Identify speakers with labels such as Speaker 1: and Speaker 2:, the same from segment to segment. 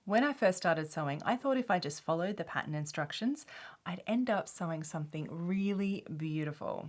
Speaker 1: When I first started sewing, I thought if I just followed the pattern instructions, I'd end up sewing something really beautiful.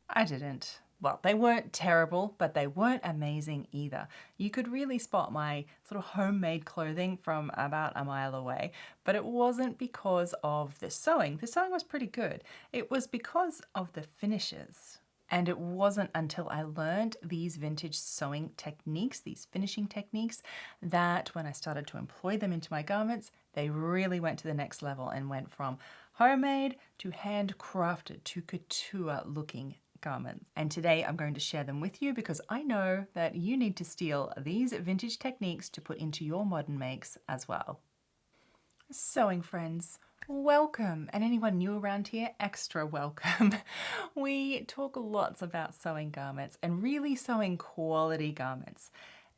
Speaker 1: I didn't. Well, they weren't terrible, but they weren't amazing either. You could really spot my sort of homemade clothing from about a mile away, but it wasn't because of the sewing. The sewing was pretty good. It was because of the finishes. And it wasn't until I learned these vintage sewing techniques, these finishing techniques, that when I started to employ them into my garments, they really went to the next level and went from homemade to handcrafted to couture looking garments. And today I'm going to share them with you because I know that you need to steal these vintage techniques to put into your modern makes as well. Sewing friends, welcome, and anyone new around here, extra welcome. We talk lots about sewing garments and really sewing quality garments.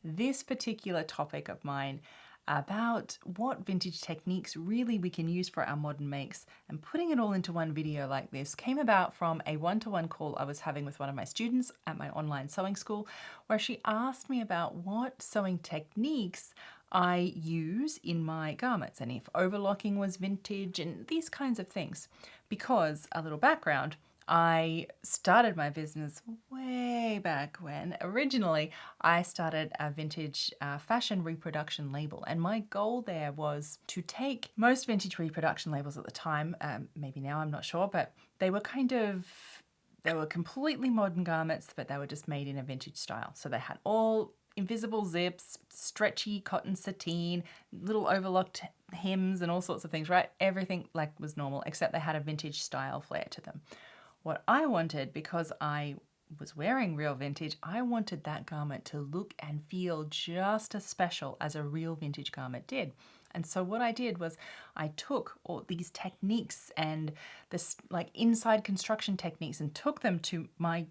Speaker 1: This particular topic of mine about what vintage techniques really we can use for our modern makes and putting it all into one video like this came about from a one-to-one call I was having with one of my students at my online sewing school, where she asked me about what sewing techniques I use in my garments and if overlocking was vintage and these kinds of things. Because, a little background, I started my business way back when. Originally, I started a vintage fashion reproduction label, and my goal there was to take most vintage reproduction labels at the time, maybe now, I'm not sure, but they were completely modern garments, but they were just made in a vintage style. So they had all invisible zips, stretchy cotton sateen, little overlocked hems and all sorts of things, right? Everything like was normal, except they had a vintage style flair to them. What I wanted, because I was wearing real vintage, I wanted that garment to look and feel just as special as a real vintage garment did. And so what I did was I took all these techniques and this like inside construction techniques and took them to my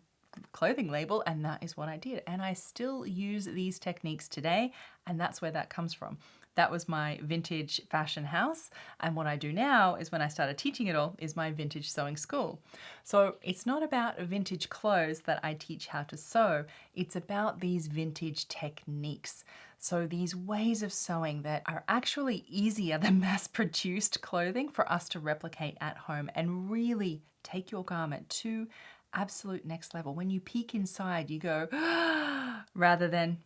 Speaker 1: clothing label, and that is what I did. And I still use these techniques today, and that's where that comes from. That was my vintage fashion house, and what I do now is when I started teaching it all is my vintage sewing school. So it's not about vintage clothes that I teach how to sew, it's about these vintage techniques. So these ways of sewing that are actually easier than mass-produced clothing for us to replicate at home and really take your garment to absolute next level. When you peek inside, you go, rather than,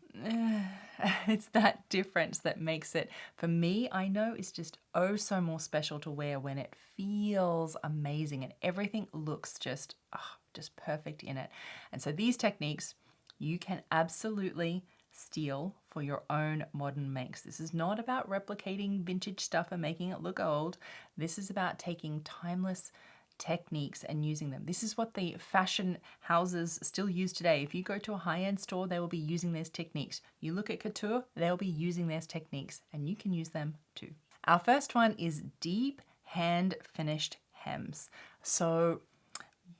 Speaker 1: it's that difference that makes it, for me, I know it's just oh so more special to wear when it feels amazing and everything looks just perfect in it. And so these techniques, you can absolutely steal for your own modern makes. This is not about replicating vintage stuff and making it look old. This is about taking timeless techniques and using them. This is what the fashion houses still use today. If you go to a high-end store, they will be using these techniques. You look at couture, they'll be using these techniques, and you can use them too. Our first one is deep hand-finished hems. So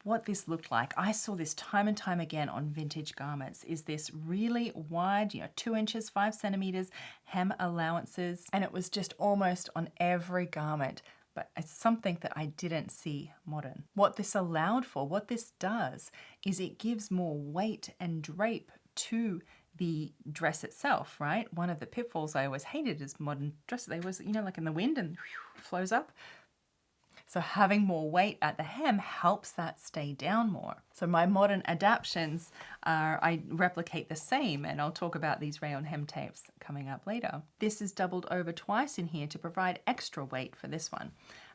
Speaker 1: what this looked like, I saw this time and time again on vintage garments, is this really wide, 2 inches, 5 centimeters hem allowances, and it was just almost on every garment. But it's something that I didn't see modern. What this allowed for, what this does, is it gives more weight and drape to the dress itself, right? One of the pitfalls I always hated is modern dresses. They was, like in the wind and flows up. So having more weight at the hem helps that stay down more. So my modern adaptations are, I replicate the same, and I'll talk about these rayon hem tapes coming up later. This is doubled over twice in here to provide extra weight for this one.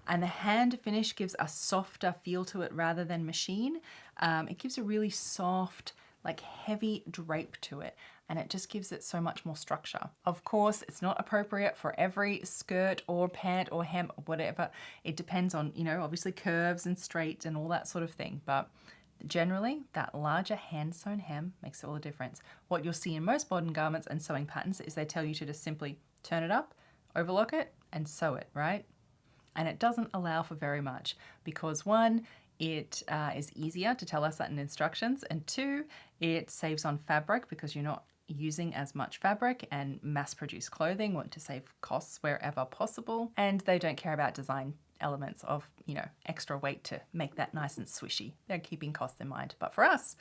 Speaker 1: And the hand finish gives a softer feel to it rather than machine. It gives a really soft, like heavy drape to it, and it just gives it so much more structure. Of course, it's not appropriate for every skirt or pant or hem or whatever. It depends on, obviously curves and straight and all that sort of thing, but generally that larger hand sewn hem makes all the difference. What you'll see in most modern garments and sewing patterns is they tell you to just simply turn it up, overlock it, and sew it, right? And it doesn't allow for very much because one, it is easier to tell us that in instructions, and two, it saves on fabric because you're not using as much fabric, and mass-produced clothing want to save costs wherever possible, and they don't care about design elements of, extra weight to make that nice and swishy. They're keeping costs in mind. But for us,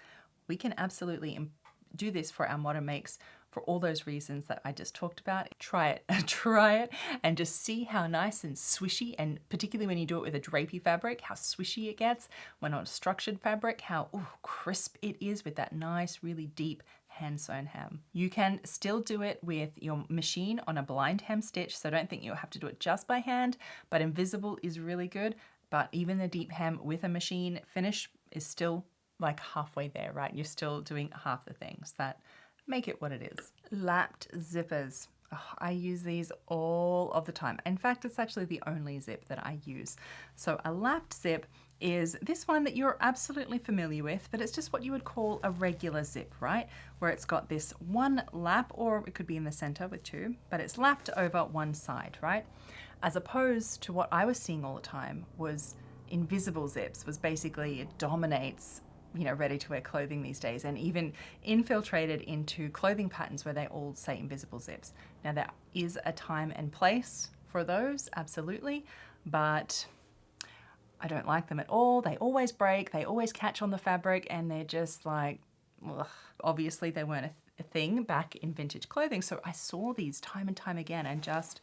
Speaker 1: we can absolutely do this for our modern makes for all those reasons that I just talked about. Try it, try it, and just see how nice and swishy, and particularly when you do it with a drapey fabric, how swishy it gets. When on a structured fabric, how crisp it is with that nice, really deep hand sewn hem. You can still do it with your machine on a blind hem stitch, so don't think you'll have to do it just by hand, but invisible is really good. But even the deep hem with a machine finish is still like halfway there, right? You're still doing half the things that make it what it is. Lapped zippers. Oh, I use these all of the time. In fact, it's actually the only zip that I use. So a lapped zip is this one that you're absolutely familiar with, but it's just what you would call a regular zip, right? Where it's got this one lap, or it could be in the center with two, but it's lapped over one side, right? As opposed to what I was seeing all the time was invisible zips, was basically it dominates, you know, ready-to-wear clothing these days, and even infiltrated into clothing patterns where they all say invisible zips. Now there is a time and place for those, absolutely, but I don't like them at all. They always break, they always catch on the fabric, and they're just like, ugh. Obviously they weren't a thing back in vintage clothing, so I saw these time and time again and just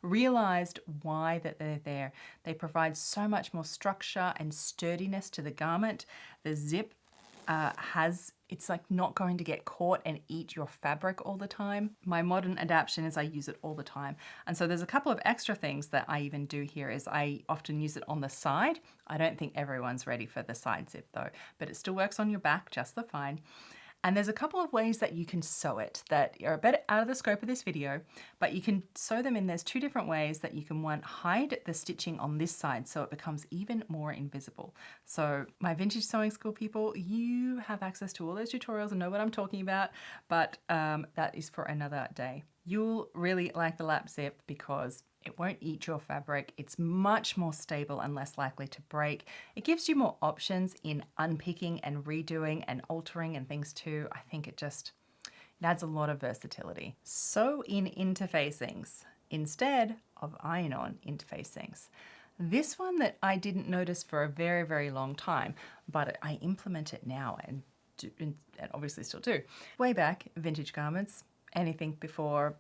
Speaker 1: realized why that they're there. They provide so much more structure and sturdiness to the garment. The zip it's like not going to get caught and eat your fabric all the time. My modern adaptation is I use it all the time. And so there's a couple of extra things that I even do here is I often use it on the side. I don't think everyone's ready for the side zip though, but it still works on your back just the fine. And there's a couple of ways that you can sew it that are a bit out of the scope of this video, but you can sew them in. There's two different ways that you can, one, hide the stitching on this side so it becomes even more invisible. So my vintage sewing school people, you have access to all those tutorials and know what I'm talking about, but that is for another day. You'll really like the lap zip because it won't eat your fabric. It's much more stable and less likely to break. It gives you more options in unpicking and redoing and altering and things too. I think it adds a lot of versatility. Sew in interfacings instead of iron-on interfacings. This one that I didn't notice for a very, very long time, but I implement it now and obviously still do. Way back, vintage garments, anything before,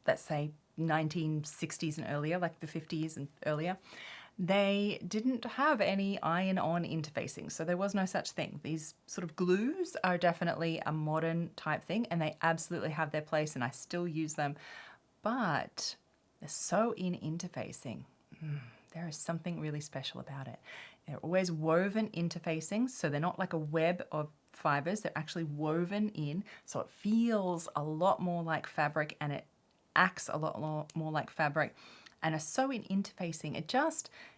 Speaker 1: let's say, 1960s and earlier, like the 50s and earlier, they didn't have any iron-on interfacing, so there was no such thing. These sort of glues are definitely a modern type thing, and they absolutely have their place, and I still use them. But the sew-in interfacing, there is something really special about it. They're always woven interfacings, so they're not like a web of fibers. They're actually woven in, so it feels a lot more like fabric, and it acts a lot more like fabric. And a sew-in interfacing,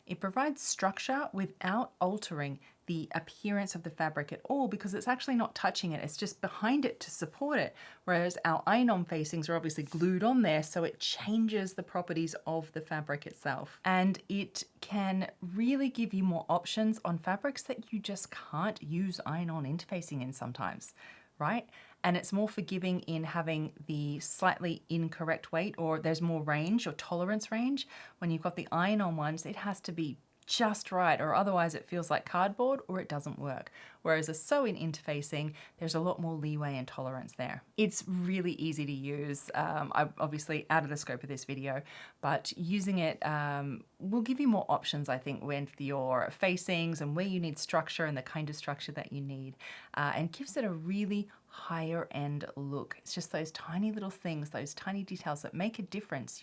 Speaker 1: it provides structure without altering the appearance of the fabric at all, because it's actually not touching it, it's just behind it to support it. Whereas our iron-on facings are obviously glued on there, so it changes the properties of the fabric itself. And it can really give you more options on fabrics that you just can't use iron-on interfacing in sometimes, right? And it's more forgiving in having the slightly incorrect weight, or there's more range or tolerance range. When you've got the iron-on ones, it has to be just right, or otherwise it feels like cardboard or it doesn't work. Whereas a sew-in interfacing, there's a lot more leeway and tolerance there. It's really easy to use. I'm obviously out of the scope of this video, but using it will give you more options, I think, with your facings and where you need structure and the kind of structure that you need, and gives it a really higher end look. It's just those tiny little things, those tiny details that make a difference.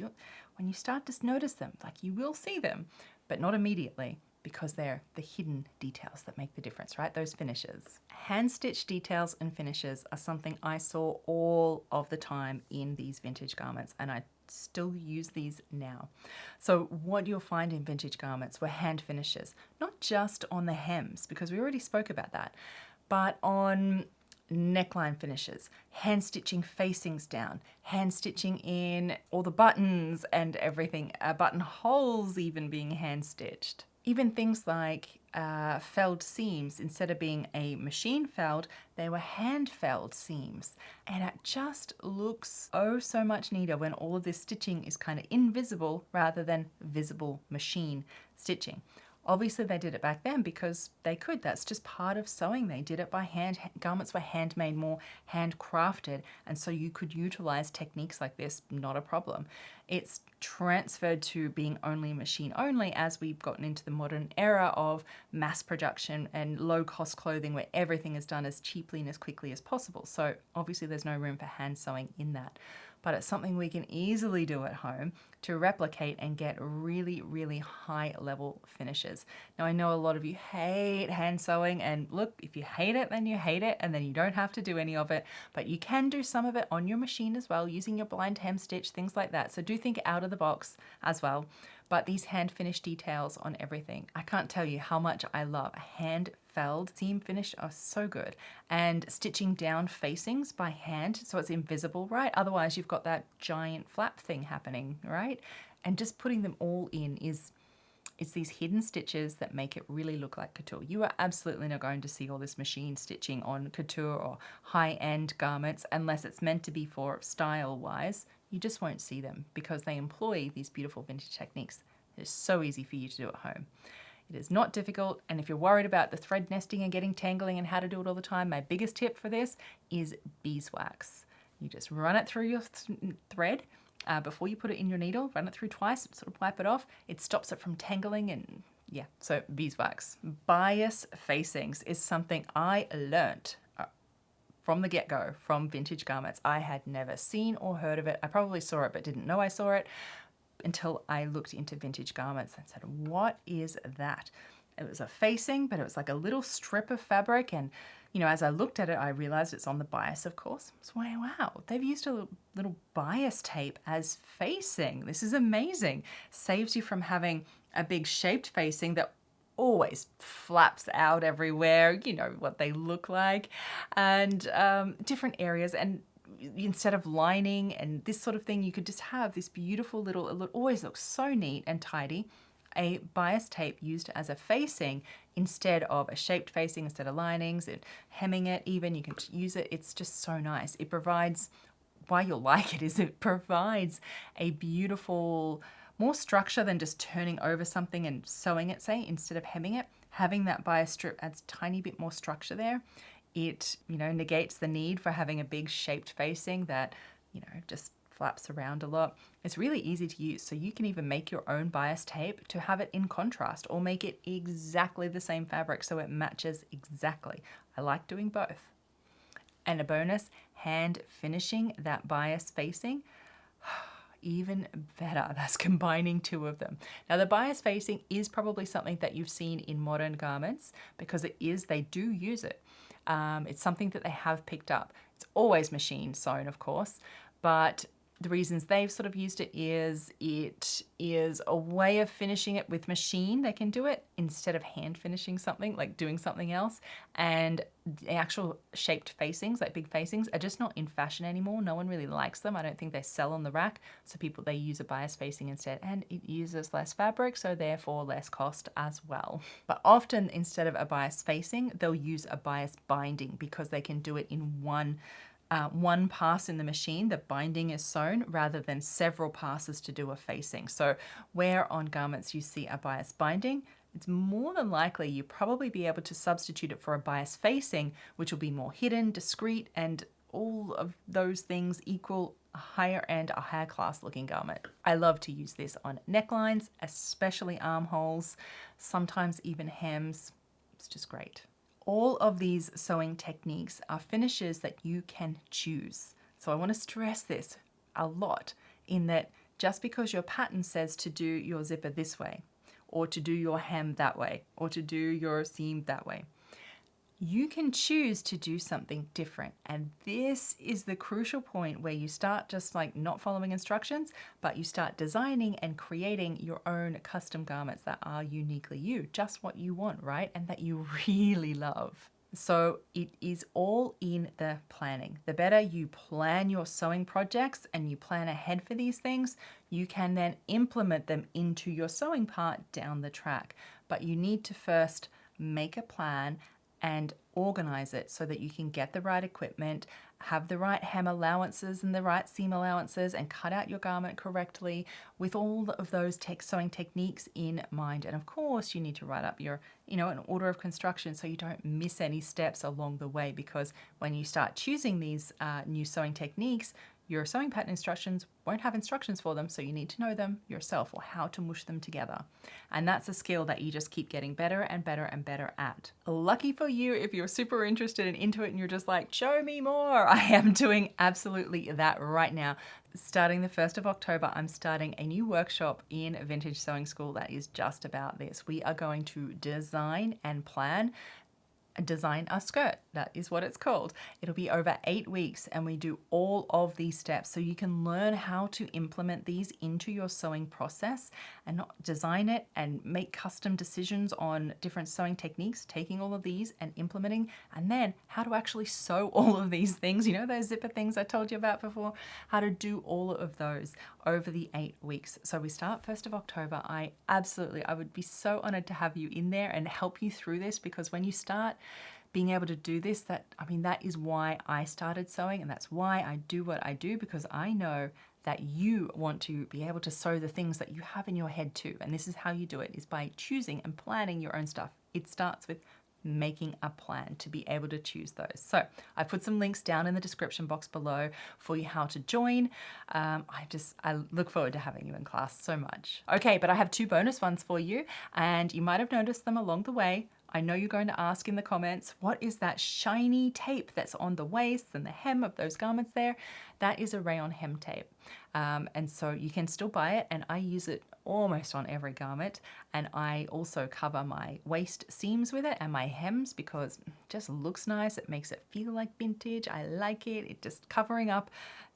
Speaker 1: When you start to notice them, like you will see them, but not immediately, because they're the hidden details that make the difference, right? Those finishes. Hand stitch details and finishes are something I saw all of the time in these vintage garments, and I still use these now. So what you'll find in vintage garments were hand finishes, not just on the hems, because we already spoke about that, but on neckline finishes, hand stitching facings down, hand stitching in all the buttons and everything, buttonholes even being hand stitched. Even things like felled seams, instead of being a machine felled, they were hand felled seams. And it just looks oh so much neater when all of this stitching is kind of invisible rather than visible machine stitching. Obviously, they did it back then because they could. That's just part of sewing. They did it by hand. Garments were handmade, more handcrafted. And so you could utilize techniques like this, not a problem. It's transferred to being only machine only as we've gotten into the modern era of mass production and low cost clothing where everything is done as cheaply and as quickly as possible. So obviously, there's no room for hand sewing in that. But it's something we can easily do at home to replicate and get really, really high level finishes. Now, I know a lot of you hate hand sewing, and look, if you hate it, then you hate it, and then you don't have to do any of it, but you can do some of it on your machine as well, using your blind hem stitch, things like that. So do think out of the box as well. But these hand finished details on everything, I can't tell you how much I love. Hand felled seam finish are so good. And stitching down facings by hand so it's invisible, right? Otherwise you've got that giant flap thing happening, right? And just putting them all in it's these hidden stitches that make it really look like couture. You are absolutely not going to see all this machine stitching on couture or high-end garments unless it's meant to be for style-wise. You just won't see them because they employ these beautiful vintage techniques. It is so easy for you to do at home. It is not difficult, and if you're worried about the thread nesting and getting tangling and how to do it all the time, my biggest tip for this is beeswax. You just run it through your thread before you put it in your needle, run it through twice, sort of wipe it off. It stops it from tangling and yeah, so beeswax. Bias facings is something I learnt from the get-go from vintage garments. I had never seen or heard of it. I probably saw it but didn't know I saw it until I looked into vintage garments and said, what is that? It was a facing, but it was like a little strip of fabric, and you know, as I looked at it, I realized it's on the bias, of course. So wow, they've used a little bias tape as facing. This is amazing. Saves you from having a big shaped facing that always flaps out everywhere. You know what they look like, and different areas. And instead of lining and this sort of thing, you could just have this beautiful little, it always looks so neat and tidy, a bias tape used as a facing instead of a shaped facing, instead of linings and hemming it even, you can use it. It's just so nice. It provides, why you'll like it is it provides a beautiful, more structure than just turning over something and sewing it, say, instead of hemming it. Having that bias strip adds a tiny bit more structure there. It, you know, negates the need for having a big shaped facing that, you know, just flaps around a lot. It's really easy to use, so you can even make your own bias tape to have it in contrast or make it exactly the same fabric so it matches exactly. I like doing both. And a bonus, hand finishing that bias facing, even better. That's combining two of them. Now the bias facing is probably something that you've seen in modern garments because they do use it. It's something that they have picked up. It's always machine sewn, of course, but the reasons they've sort of used it is a way of finishing it with machine. They can do it instead of hand finishing something, like doing something else. And the actual shaped facings, like big facings, are just not in fashion anymore. No one really likes them. I don't think they sell on the rack. So they use a bias facing instead, and it uses less fabric, so therefore less cost as well. But often instead of a bias facing, they'll use a bias binding because they can do it in one pass in the machine. The binding is sewn rather than several passes to do a facing. So where on garments you see a bias binding, it's more than likely you'll probably be able to substitute it for a bias facing, which will be more hidden, discreet, and all of those things equal a higher end, a higher class looking garment. I love to use this on necklines, especially armholes, sometimes even hems. It's just great. All of these sewing techniques are finishes that you can choose. So I want to stress this a lot in that just because your pattern says to do your zipper this way, or to do your hem that way, or to do your seam that way, you can choose to do something different. And this is the crucial point where you start just like not following instructions, but you start designing and creating your own custom garments that are uniquely you, just what you want, right? And that you really love. So it is all in the planning. The better you plan your sewing projects and you plan ahead for these things, you can then implement them into your sewing part down the track. But you need to first make a plan, and organize it so that you can get the right equipment, have the right hem allowances and the right seam allowances, and cut out your garment correctly with all of those sewing techniques in mind. And of course, you need to write up your, an order of construction so you don't miss any steps along the way, because when you start choosing these new sewing techniques, your sewing pattern instructions won't have instructions for them, so you need to know them yourself, or how to mush them together. And that's a skill that you just keep getting better and better and better at. Lucky for you if you're super interested and into it and you're just like, show me more. I am doing absolutely that right now. Starting the 1st of October, I'm starting a new workshop in Vintage Sewing School that is just about this. We are going to design a skirt. That is what it's called. It'll be over 8 weeks, and we do all of these steps so you can learn how to implement these into your sewing process and not design it and make custom decisions on different sewing techniques, taking all of these and implementing, and then how to actually sew all of these things, those zipper things I told you about before, how to do all of those over the 8 weeks. So we start 1st of October. I would be so honored to have you in there and help you through this, because when you start being able to do this, that is why I started sewing, and that's why I do what I do, because I know that you want to be able to sew the things that you have in your head too. And this is how you do it, is by choosing and planning your own stuff. It starts with making a plan to be able to choose those. So I put some links down in the description box below for you how to join. I look forward to having you in class so much. Okay, but I have 2 bonus ones for you, and you might have noticed them along the way. I know you're going to ask in the comments, what is that shiny tape that's on the waist and the hem of those garments there? That is a rayon hem tape. And so you can still buy it, and I use it almost on every garment. And I also cover my waist seams with it and my hems, because it just looks nice. It makes it feel like vintage. I like it. It just covering up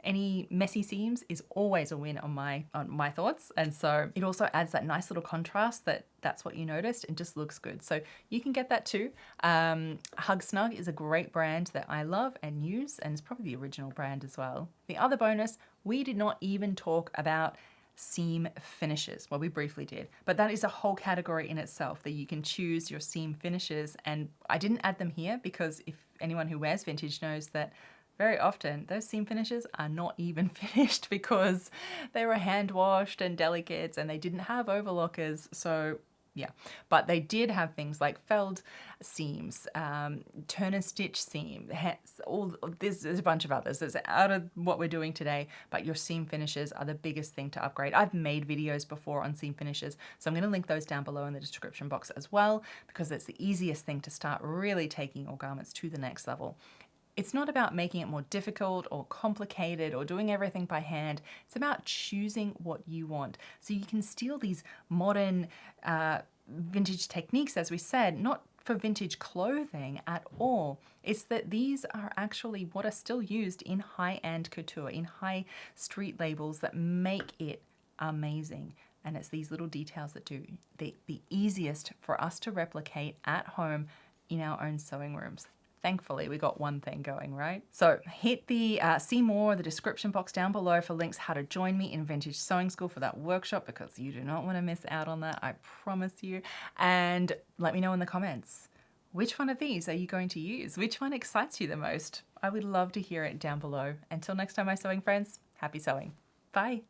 Speaker 1: any messy seams is always a win on my thoughts. And so it also adds that nice little contrast that's what you noticed, and just looks good. So you can get that too. Hug Snug is a great brand that I love and use, and it's probably the original brand as well. The other bonus, we did not even talk about seam finishes. Well, we briefly did, but that is a whole category in itself that you can choose your seam finishes. And I didn't add them here because if anyone who wears vintage knows that very often those seam finishes are not even finished because they were hand washed and delicate and they didn't have overlockers. So yeah, but they did have things like felled seams, turn and stitch seam, there's a bunch of others that's out of what we're doing today, but your seam finishes are the biggest thing to upgrade. I've made videos before on seam finishes, so I'm going to link those down below in the description box as well, because it's the easiest thing to start really taking your garments to the next level. It's not about making it more difficult or complicated or doing everything by hand. It's about choosing what you want. So you can steal these modern vintage techniques, as we said, not for vintage clothing at all. It's that these are actually what are still used in high-end couture, in high street labels that make it amazing. And it's these little details that do the easiest for us to replicate at home in our own sewing rooms. Thankfully, we got one thing going, right? So hit the see more, the description box down below for links how to join me in Vintage Sewing School for that workshop, because you do not want to miss out on that, I promise you. And let me know in the comments, which one of these are you going to use? Which one excites you the most? I would love to hear it down below. Until next time, my sewing friends, happy sewing. Bye.